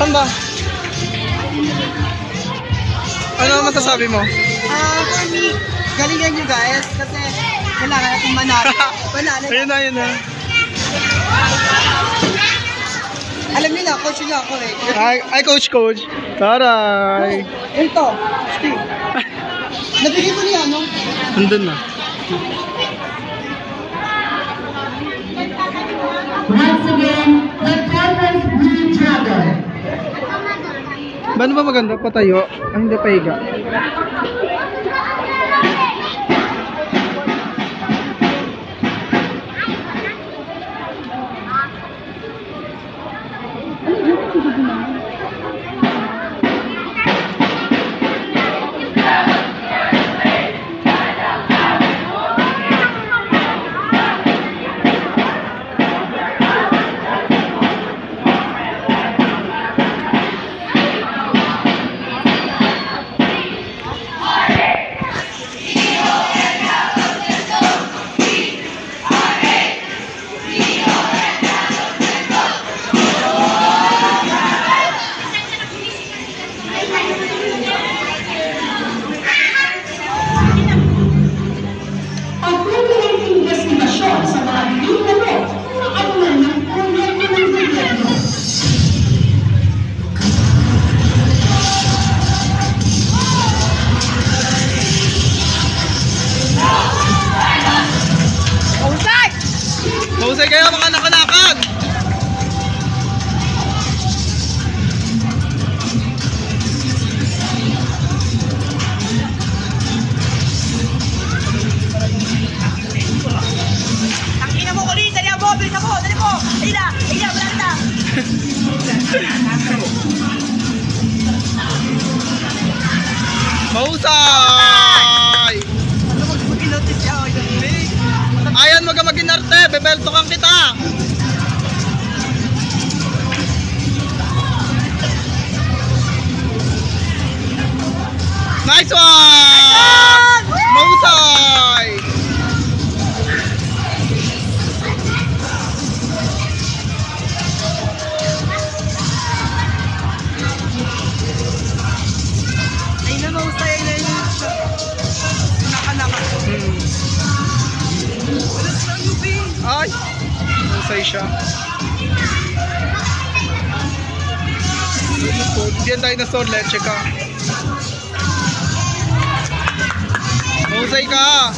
Saan ba? Ano ang masasabi mo? For me, galingan nyo guys kasi kailangan natin manalo. Manalo. Ayun na, ayun na. Alam niyo na, coach nyo ako eh. Ay, coach. Taray. Ito, Steve. Nabigay ko niya, no? Nandun na. Once again, the Conference Blue Dragon. Ba, ano ba maganda? Patayo? Ang hindi pahiga. Mahusay kayo mga nakanakan! Ang ina mo ulit, dali mo, bilis ako, dali mo. Ayun na, wala na. Mahusay! Ano mag-inotis siya, o yun. Ayan, mag-arte, bebeltokan kita! Nice one! Mahusay! Ayun na, mahusay, ayun na yun. Naka-naka. Wala sa UP. Ay! Mahusay siya. Diyan dinosaur, leche ka. Mahusay ka!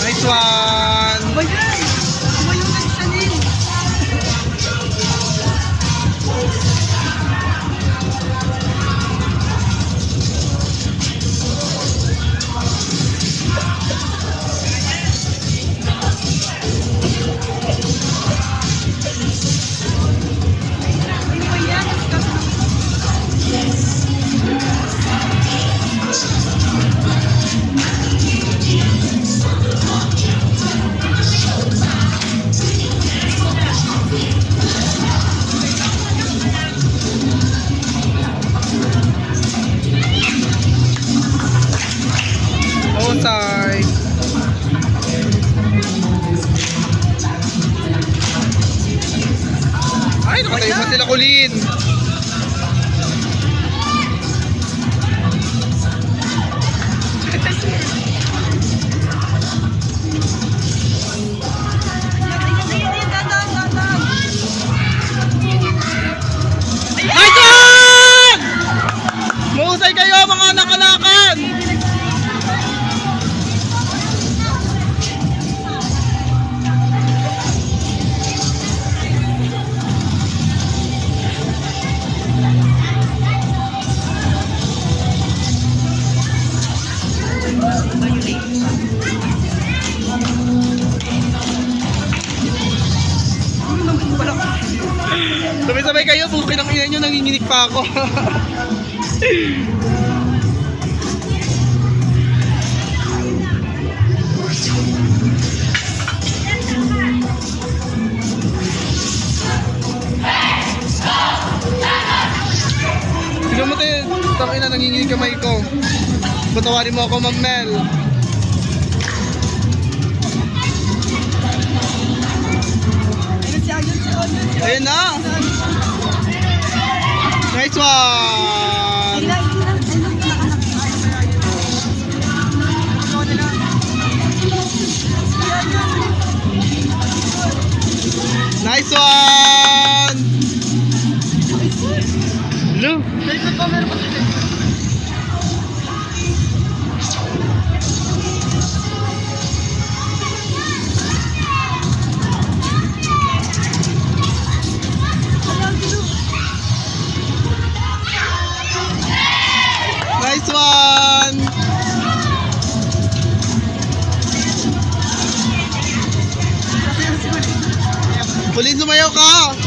Nice one! Bayan! Tumayo na siya din. Mahusay! Ay, nakatayo pa sila Colin! Nice one! Mahusay kayo mga nakalakan! Sabay-sabay kayo, bukin ang ina nyo, nanginginig pa ako. Tignan mo tayo, tangina, nanginginig kamay ko. Patawarin mo ako, Ma'am Mel. Ayun na! Nice one! Nice one! Hello? Nice one! Kulin, sumayaw ka!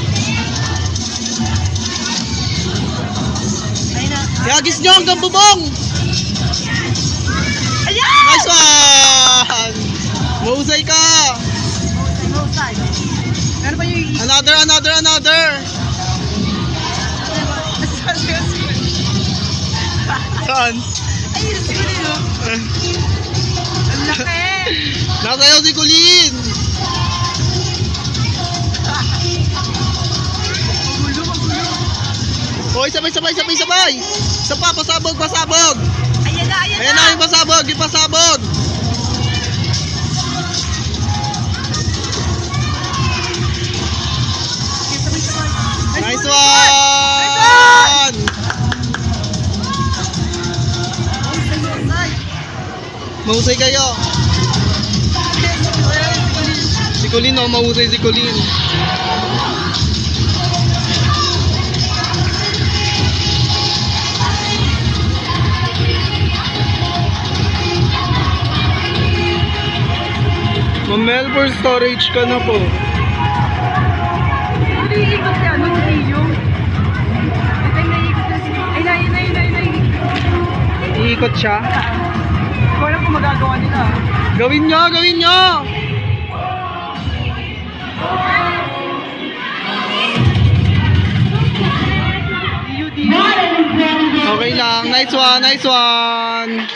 Yagis nyo hanggang bubong! Nice one! Mahusay ka! Another! Saan? Ang laki! Nasayaw si Kulin! Hoy, sabay! Isa pa, pasabog! Ayan na! Ayan na, yung pasabog! Nice one! Mahusay kayo. Si Colin, oh, mahusay si Colin. Mamel, for storage ka na po. Naiikot siya, ano si Rio? Ito yung naiikot na si... Ay, Iikot siya. Hindi ko alam kung magagawa nila. Gawin nyo! Not an incredible. Okay lang, nice one!